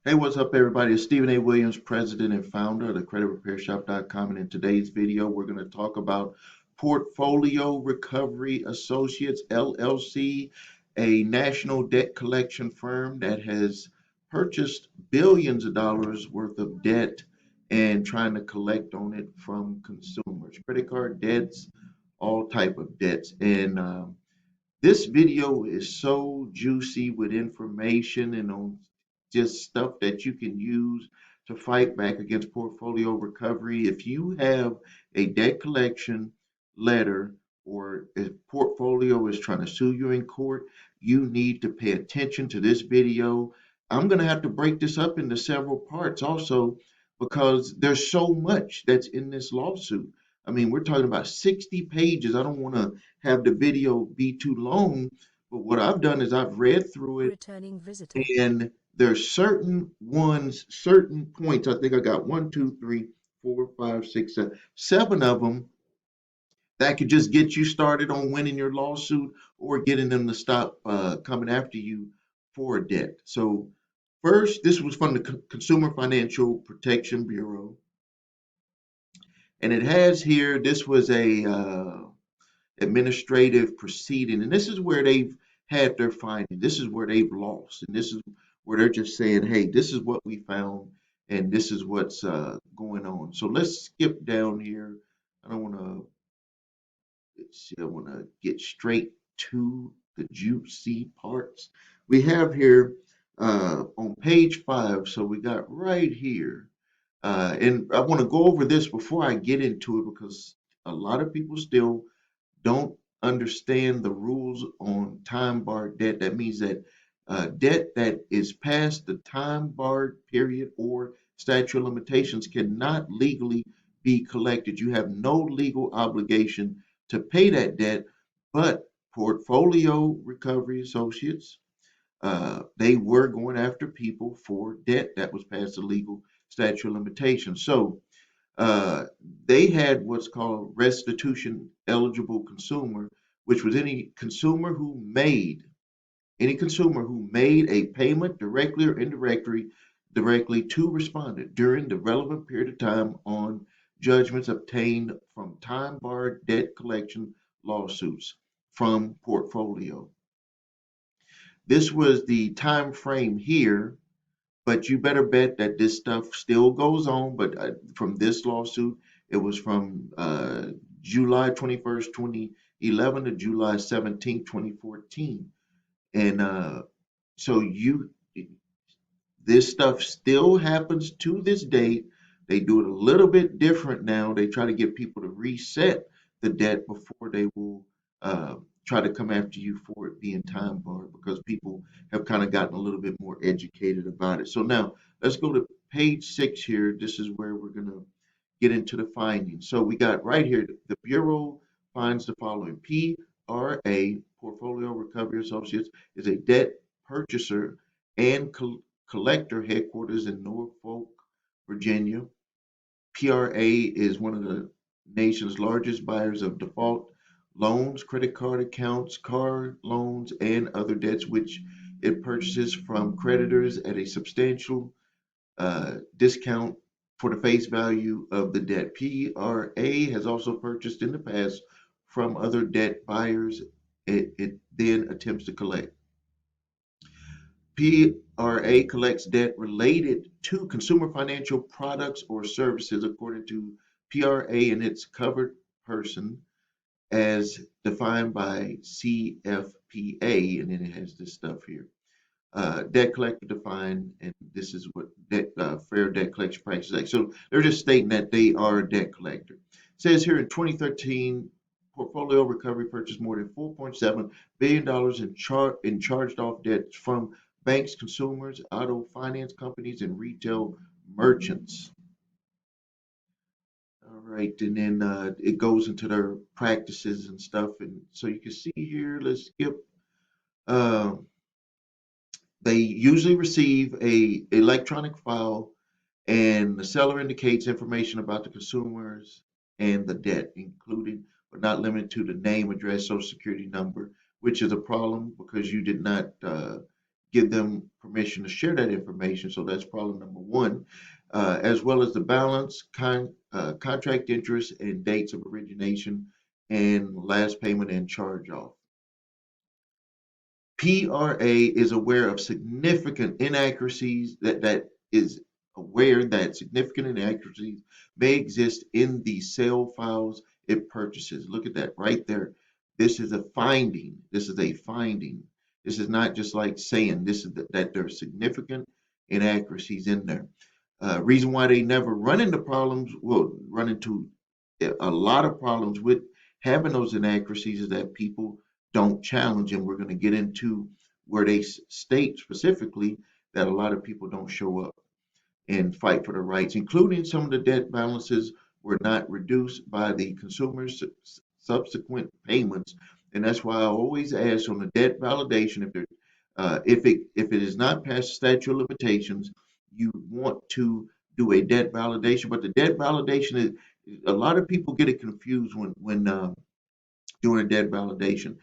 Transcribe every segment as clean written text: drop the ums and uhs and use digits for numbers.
Hey, what's up, everybody? It's Stephen A. Williams, president and founder of the creditrepairshop.com. And in today's video, we're going to talk about Portfolio Recovery Associates, LLC, a national debt collection firm that has purchased billions of dollars worth of debt and trying to collect on it from consumers, credit card debts, all type of debts. And this video is so juicy with information and on just stuff that you can use to fight back against portfolio recovery. If you have a debt collection letter or if portfolio is trying to sue you in court, you need to pay attention to this video. I'm going to have to break this up into several parts also because there's so much that's in this lawsuit. I mean, we're talking about 60 pages. I don't want to have the video be too long, but what I've done is I've read through it Returning visitor. and there's certain ones, certain points. I think I got one, two, three, four, five, six, seven of them that could just get you started on winning your lawsuit or getting them to stop coming after you for a debt. So first, this was from the Consumer Financial Protection Bureau, and it has here this was a administrative proceeding, and this is where they've had their finding. This is where they've lost, and this is where they're just saying, "Hey, this is what we found, and this is what's going on." So let's skip down here. I don't want to. Let's see. I want to get straight to the juicy parts. We have here on page 5. So we got right here, and I want to go over this before I get into it because a lot of people still don't understand the rules on time barred debt. That means that debt that is past the time barred period or statute of limitations cannot legally be collected. You have no legal obligation to pay that debt, but Portfolio Recovery Associates, they were going after people for debt that was past the legal statute of limitations. So uh, they had what's called restitution eligible consumer, which was any consumer who made a payment directly or indirectly to respondent during the relevant period of time on judgments obtained from time barred debt collection lawsuits from portfolio. This was the time frame here, but you better bet that this stuff still goes on. But from this lawsuit, it was from July 21st, 2011 to July 17th, 2014. And so this stuff still happens to this day. They do it a little bit different now. They try to get people to reset the debt before they will uh, try to come after you for it being time barred because people have kind of gotten a little bit more educated about it. So now let's go to page 6 here. This is where we're going to get into the findings. So we got right here the Bureau finds the following: PRA, Portfolio Recovery Associates, is a debt purchaser and collector headquarters in Norfolk, Virginia. PRA is one of the nation's largest buyers of default loans, credit card accounts, car loans, and other debts, which it purchases from creditors at a substantial discount for the face value of the debt. PRA has also purchased in the past from other debt buyers it then attempts to collect. PRA collects debt related to consumer financial products or services according to PRA and its covered person as defined by CFPA, and then it has this stuff here. Debt collector defined, and this is what Fair Debt Collection Practices Act. So they're just stating that they are a debt collector. It says here in 2013, Portfolio Recovery purchased more than $4.7 billion in charged off debts from banks, consumers, auto finance companies, and retail merchants. All right, and then it goes into their practices and stuff, and so you can see here. Let's skip. Uh, They usually receive a electronic file, and the seller indicates information about the consumers and the debt, including but not limited to the name, address, social security number, which is a problem because you did not give them permission to share that information. So that's problem number one, as well as the balance, contract interest, and dates of origination, and last payment and charge off. PRA is aware of significant inaccuracies that is aware that significant inaccuracies may exist in the sale files it purchases. Look at that right there. This is a finding. This is a finding. This is not just like saying this is that there are significant inaccuracies in there. Reason why they never run into problems, well, run into a lot of problems with having those inaccuracies is that people don't challenge, and we're going to get into where they state specifically that a lot of people don't show up and fight for the rights, including some of the debt balances were not reduced by the consumer's subsequent payments. And that's why I always ask on the debt validation, if it is not past statute of limitations, you want to do a debt validation. But the debt validation is, a lot of people get it confused when doing a debt validation.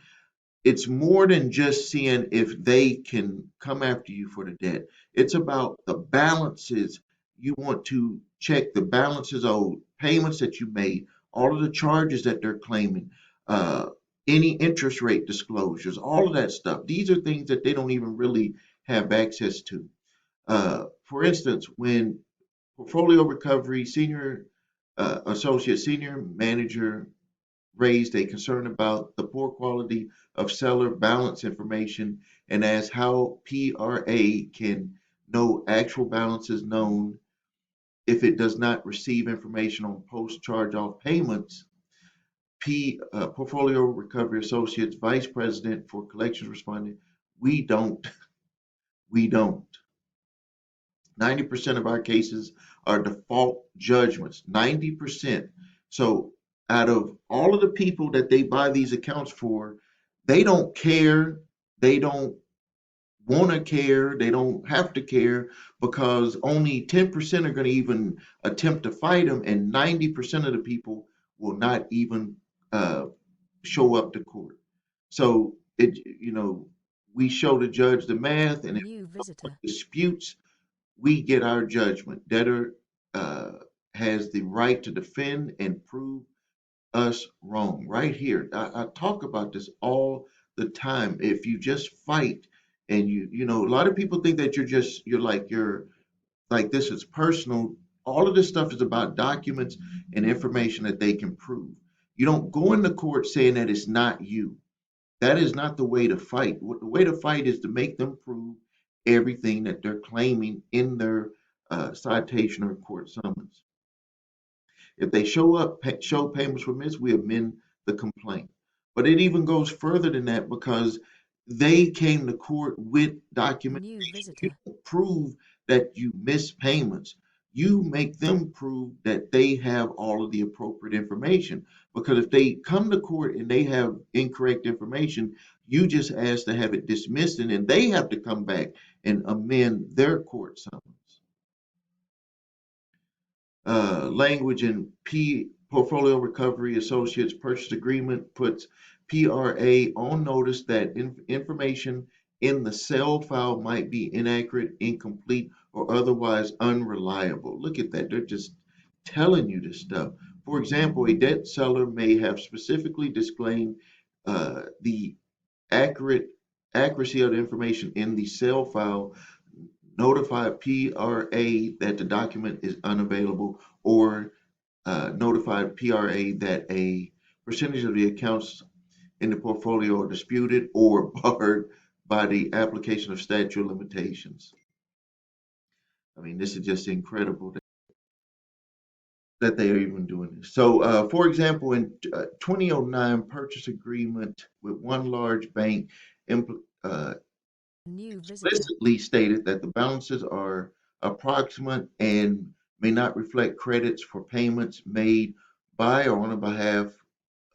It's more than just seeing if they can come after you for the debt. It's about the balances. You want to check the balances of payments that you made, all of the charges that they're claiming, uh, any interest rate disclosures, all of that stuff. These are things that they don't even really have access to. For instance, when portfolio recovery senior associate, senior manager raised a concern about the poor quality of seller balance information and asked how PRA can know actual balances known if it does not receive information on post charge off payments. Portfolio Recovery Associates Vice President for Collections responded, "We don't, we don't. 90% of our cases are default judgments, 90%. So out of all of the people that they buy these accounts for, they don't care. They don't want to care. They don't have to care because only 10% are going to even attempt to fight them, and 90% of the people will not even uh, show up to court. So we show the judge the math, and if New someone visitor. disputes, we get our judgment. Debtor uh, has the right to defend and prove us wrong. Right here, I talk about this all the time. If you just fight, and a lot of people think that you're like this is personal. All of this stuff is about documents and information that they can prove. You don't go into court saying that it's not you. That is not the way to fight. The way to fight is to make them prove everything that they're claiming in their citation or court summons. If they show up, show payments were missed, we amend the complaint. But it even goes further than that because they came to court with New documentation. You visitor. don't prove that you missed payments. You make them prove that they have all of the appropriate information. Because if they come to court and they have incorrect information, you just ask to have it dismissed, and then they have to come back and amend their court summons. Language in Portfolio Recovery Associates Purchase Agreement puts PRA on notice that information in the sale file might be inaccurate, incomplete, or otherwise unreliable. Look at that. They're just telling you this stuff. For example, a debt seller may have specifically disclaimed the accurate accuracy of the information in the sale file, notify PRA that the document is unavailable, or notify PRA that a percentage of the accounts in the portfolio are disputed or barred by the application of statute of limitations. I mean, this is just incredible that they are even doing this. So, for example, in 2009 purchase agreement with one large bank, uh, New visitor. explicitly stated that the balances are approximate and may not reflect credits for payments made by or on behalf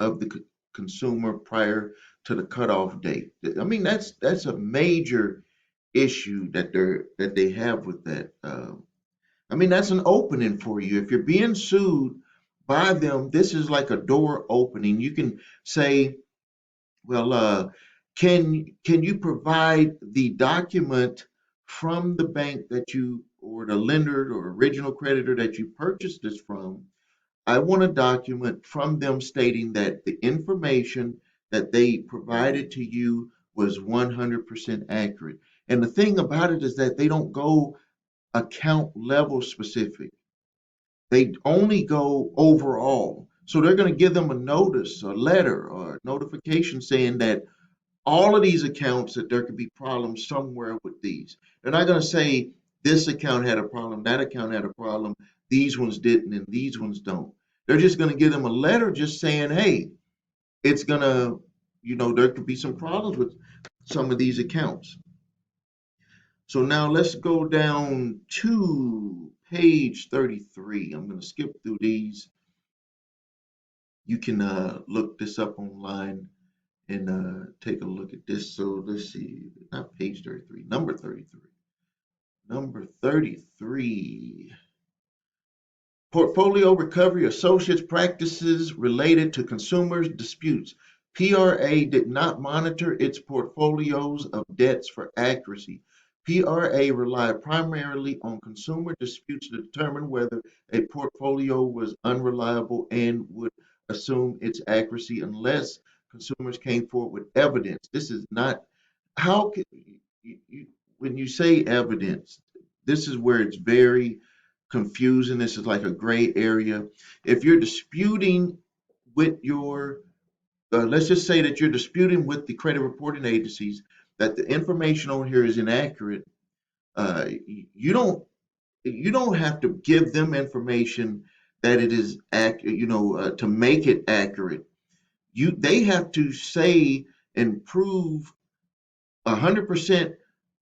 of the consumer prior to the cutoff date. I mean, that's a major issue that they have with that. I mean, that's an opening for you. If you're being sued by them, this is like a door opening. You can say, well, Can you provide the document from the bank that you or the lender or original creditor that you purchased this from? I want a document from them stating that the information that they provided to you was 100% accurate. And the thing about it is that they don't go account level specific. They only go overall. So they're going to give them a notice, a letter, or a notification saying that all of these accounts that there could be problems somewhere with these. They're not going to say this account had a problem, that account had a problem, these ones didn't, and these ones don't. They're just going to give them a letter just saying, hey, it's going to, there could be some problems with some of these accounts. So now let's go down to page 33. I'm going to skip through these. You can look this up online and take a look at this. So let's see, not page 33, number 33. Number 33. Portfolio recovery associates practices related to consumers disputes. PRA did not monitor its portfolios of debts for accuracy. PRA relied primarily on consumer disputes to determine whether a portfolio was unreliable and would assume its accuracy unless consumers came forward with evidence. This is not how can when you say evidence, this is where it's very confusing. This is like a gray area. If you're disputing with your, let's just say that you're disputing with the credit reporting agencies that the information on here is inaccurate, uh, you don't you don't have to give them information that it is accurate, to make it accurate. They have to say and prove 100%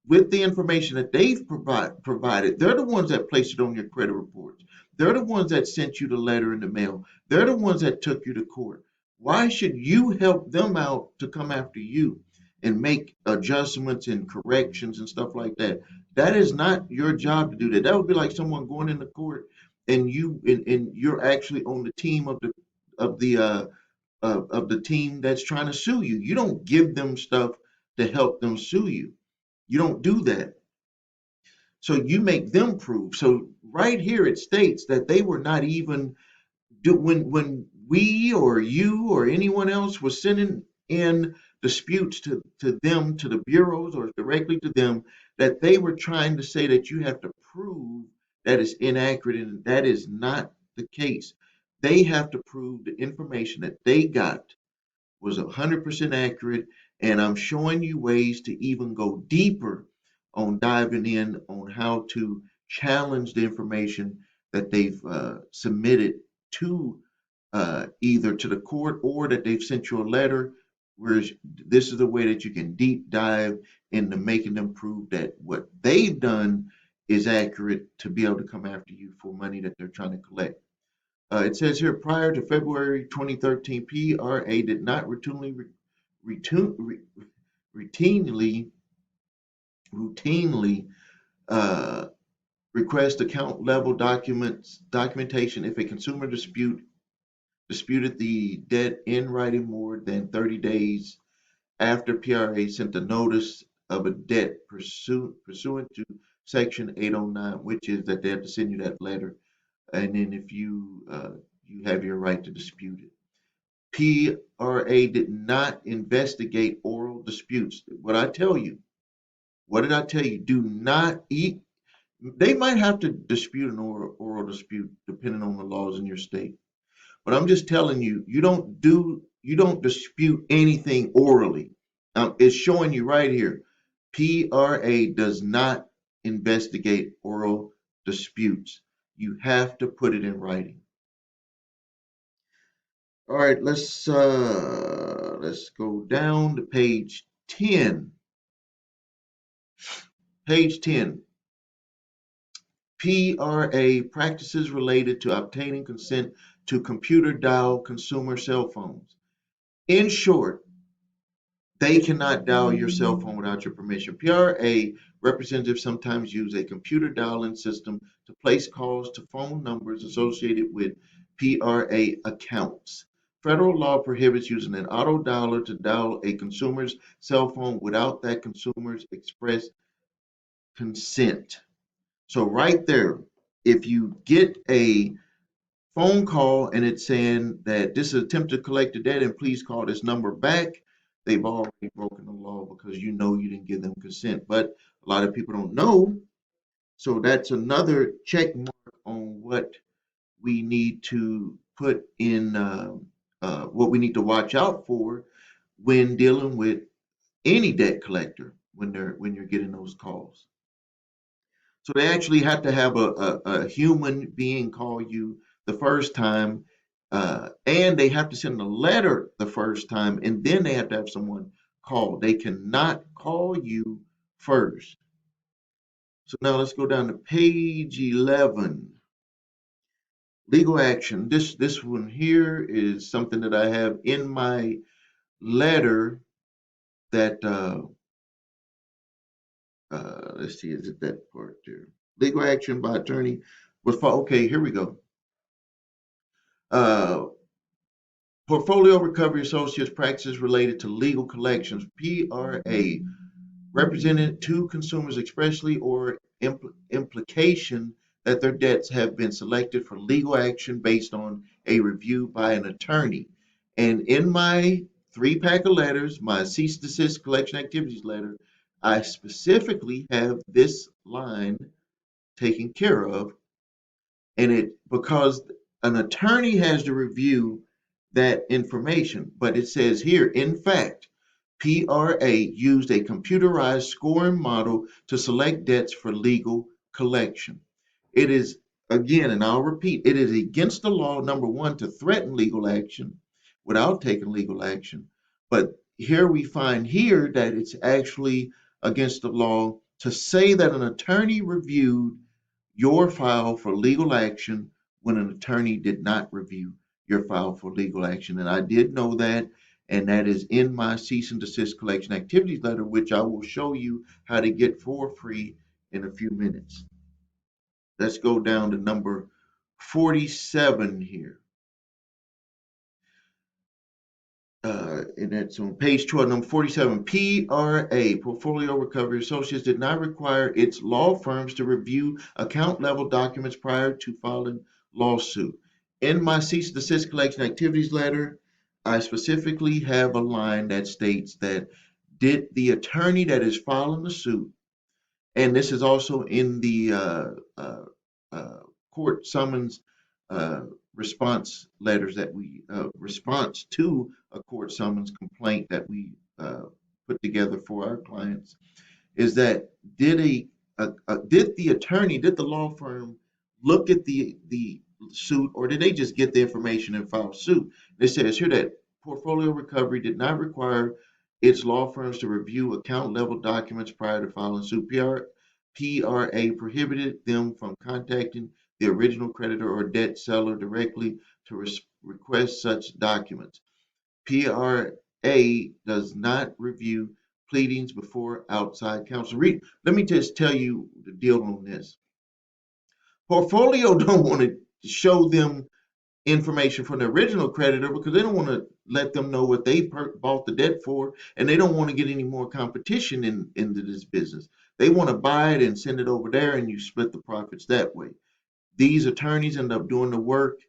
with the information that they've provided. They're the ones that placed it on your credit reports. They're the ones that sent you the letter in the mail. They're the ones that took you to court. Why should you help them out to come after you and make adjustments and corrections and stuff like that? That is not your job to do that. That would be like someone going into court and you're actually on the team of the of the team that's trying to sue you. You don't give them stuff to help them sue you. You don't do that. So you make them prove. So right here it states that they were not even when we or you or anyone else was sending in disputes to them, to the bureaus or directly to them, that they were trying to say that you have to prove that it's inaccurate, and that is not the case. They have to prove the information that they got was 100% accurate, and I'm showing you ways to even go deeper on diving in on how to challenge the information that they've submitted to either to the court or that they've sent you a letter. Whereas this is the way that you can deep dive into making them prove that what they've done is accurate to be able to come after you for money that they're trying to collect. It says here, prior to February 2013, PRA did not routinely routinely uh, request account level documentation if a consumer disputed the debt in writing more than 30 days after PRA sent a notice of a debt pursuant to Section 809, which is that they have to send you that letter, and then if you have your right to dispute it. PRA did not investigate oral disputes. What did I tell you? Do not eat. They might have to dispute an oral dispute depending on the laws in your state. But I'm just telling you, you don't dispute anything orally. It's showing you right here. PRA does not investigate oral disputes. You have to put it in writing. All right, let's go down to page 10. Page 10. PRA practices related to obtaining consent to computer dial consumer cell phones. In short, they cannot dial your cell phone without your permission. PRA representatives sometimes use a computer dialing system to place calls to phone numbers associated with PRA accounts. Federal law prohibits using an auto dialer to dial a consumer's cell phone without that consumer's express consent. So right there, if you get a phone call and it's saying that this is an attempt to collect the debt and please call this number back, they've already broken the law because you know you didn't give them consent. But a lot of people don't know. So that's another check mark on what we need to put in, what we need to watch out for when dealing with any debt collector when you're getting those calls. So they actually have to have a human being call you the first time, and they have to send a letter the first time, and then they have to have someone call. They cannot call you first. So now let's go down to page 11. Legal action. This one here is something that I have in my letter that let's see, is it that part there? Legal action by attorney was for okay, here we go. Uh, Portfolio Recovery Associates practices related to legal collections, PRA, represented to consumers expressly or implication that their debts have been selected for legal action based on a review by an attorney. And in my 3 pack of letters, my cease and desist collection activities letter, I specifically have this line taken care of, and it because an attorney has to review that information, but it says here, in fact, PRA used a computerized scoring model to select debts for legal collection. It is, again, and I'll repeat, it is against the law, number one, to threaten legal action without taking legal action. But here we find here that it's actually against the law to say that an attorney reviewed your file for legal action when an attorney did not review your file for legal action. And I did know that, and that is in my cease and desist collection activities letter, which I will show you how to get for free in a few minutes. Let's go down to number 47 here. And that's on page 12, number 47. PRA, Portfolio Recovery Associates, did not require its law firms to review account level documents prior to filing lawsuit. In my cease and desist collection activities letter, I specifically have a line that states that did the attorney that is filing the suit, and this is also in the uh, court summons uh, response letters that we response to a court summons complaint that we put together for our clients, is that did the attorney, did the law firm look at the suit, or did they just get the information and file suit? It says here that Portfolio Recovery did not require its law firms to review account level documents prior to filing suit. PRA prohibited them from contacting the original creditor or debt seller directly to request such documents. PRA does not review pleadings before outside counsel. Let me just tell you the deal on this. Portfolio don't want to show them information from the original creditor because they don't want to let them know what they bought the debt for, and they don't want to get any more competition into this business. They want to buy it and send it over there, and you split the profits that way. These attorneys end up doing the work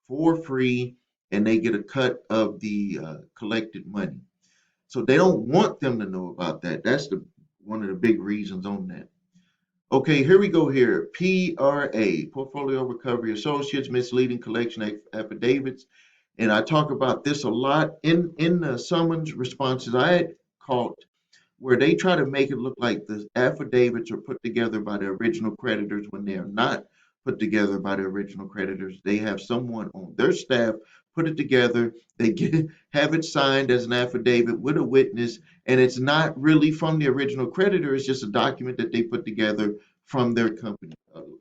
for free, and they get a cut of the collected money. So they don't want them to know about that. That's the one of the big reasons on that. Okay, here we go here. PRA, Portfolio Recovery Associates, misleading collection affidavits. And I talk about this a lot in the summons responses. I had caught where they try to make it look like the affidavits are put together by the original creditors when they are not put together by the original creditors. They have someone on their staff put it together. They have it signed as an affidavit with a witness, and it's not really from the original creditor. It's just a document that they put together from their company.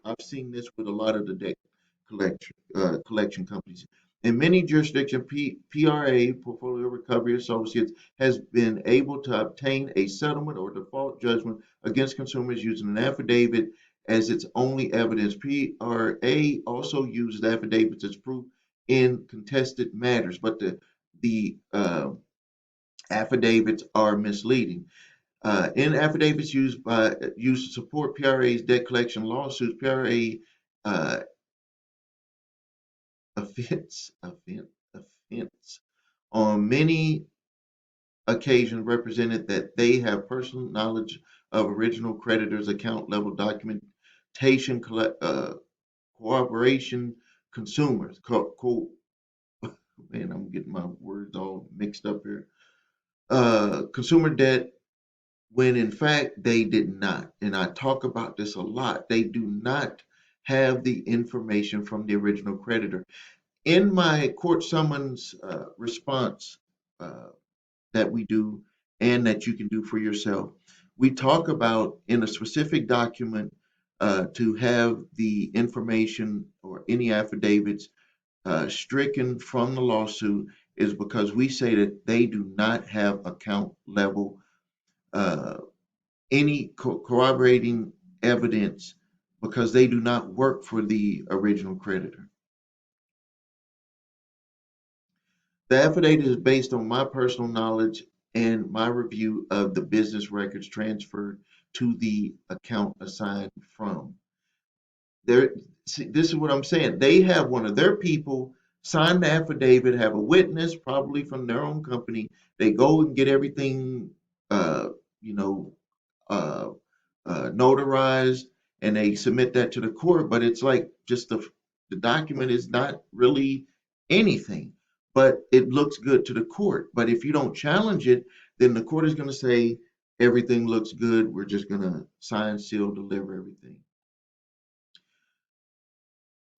I've seen this with a lot of the debt collection companies. In many jurisdictions, PRA, Portfolio Recovery Associates, has been able to obtain a settlement or default judgment against consumers using an affidavit as its only evidence. PRA also uses affidavits as proof in contested matters, but the affidavits are misleading. In affidavits used to support PRA's debt collection lawsuits, PRA uh, offense on many occasions represented that they have personal knowledge of original creditors' account level documentation, cooperation, consumers. Man, I'm getting my words all mixed up here. Consumer debt, when in fact they did not. And I talk about this a lot. They do not have the information from the original creditor. In my court summons response uh, that we do and that you can do for yourself, we talk about in a specific document to have the information or any affidavits stricken from the lawsuit is because we say that they do not have account level uh, any corroborating evidence because they do not work for the original creditor. The affidavit is based on my personal knowledge and my review of the business records transferred to the account assigned from. There, see, this is what I'm saying. They have one of their people sign the affidavit, have a witness, probably from their own company. They go and get everything, uh, you know, uh, notarized, and they submit that to the court. But it's like just the document is not really anything, but it looks good to the court. But if you don't challenge it, then the court is going to say everything looks good. We're just going to sign, seal, deliver everything.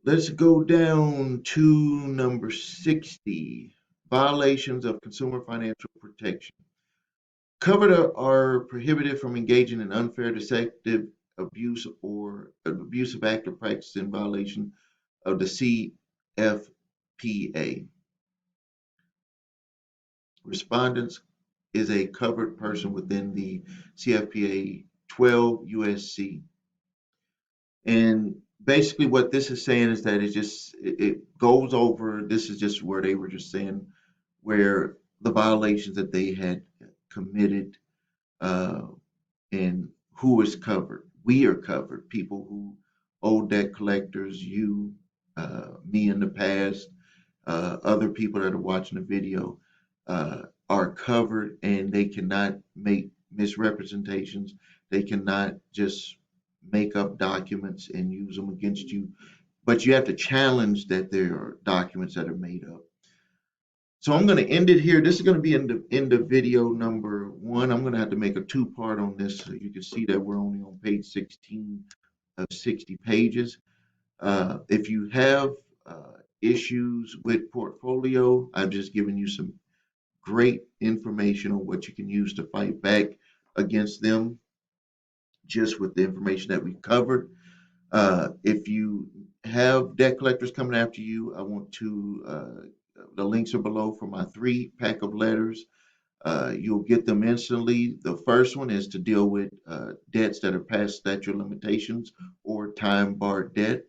Let's go down to number 60, violations of consumer financial protection. Covered are prohibited from engaging in unfair, deceptive, abuse, or abusive act or practice in violation of the CFPA. Respondents is a covered person within the CFPA 12 USC. And basically what this is saying is that it goes over, this is just where they were just saying where the violations that they had committed uh, and who is covered. We are covered. People who owe debt collectors, you, me in the past, other people that are watching the video are covered, and they cannot make misrepresentations. They cannot just make up documents and use them against you. But you have to challenge that there are documents that are made up. So I'm going to end it here. This is going to be in the video number one. I'm going to have to make a two-part on this so you can see that we're only on page 16 of 60 pages. If you have issues with portfolio, I've just given you some great information on what you can use to fight back against them just with the information that we covered. If you have debt collectors coming after you, I want to, the links are below for my 3-pack of letters. You'll get them instantly. The first one is to deal with debts that are past statute of limitations or time barred debt.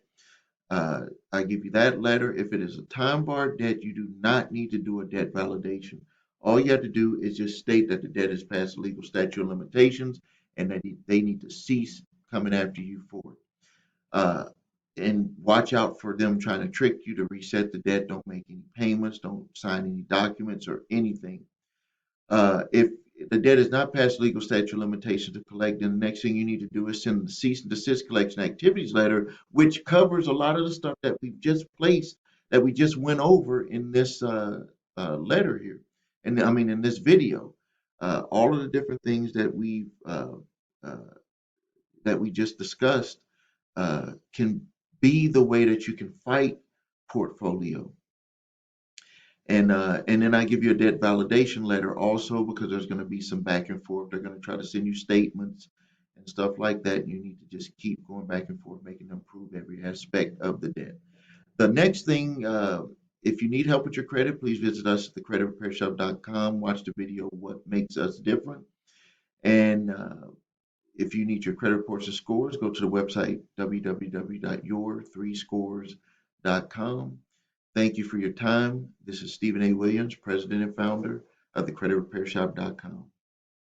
I give you that letter. If it is a time barred debt, you do not need to do a debt validation. All you have to do is just state that the debt is past the legal statute of limitations and that they need to cease coming after you for it. Uh, and watch out for them trying to trick you to reset the debt. Don't make any payments. Don't sign any documents or anything. If the debt is not past legal statute of limitations to collect, then the next thing you need to do is send the cease and desist collection activities letter, which covers a lot of the stuff that we've just placed, that we just went over in this letter here, and I mean in this video. All of the different things uh, that we just discussed can be the way that you can fight portfolio. And then I give you a debt validation letter also because there's going to be some back and forth. They're going to try to send you statements and stuff like that. You need to just keep going back and forth, making them prove every aspect of the debt. The next thing, if you need help with your credit, please visit us at thecreditrepairshop.com. Watch the video, What Makes Us Different. And if you need your credit reports and scores, go to the website www.your3scores.com. Thank you for your time. This is Stephen A. Williams, President and Founder of the CreditRepairShop.com.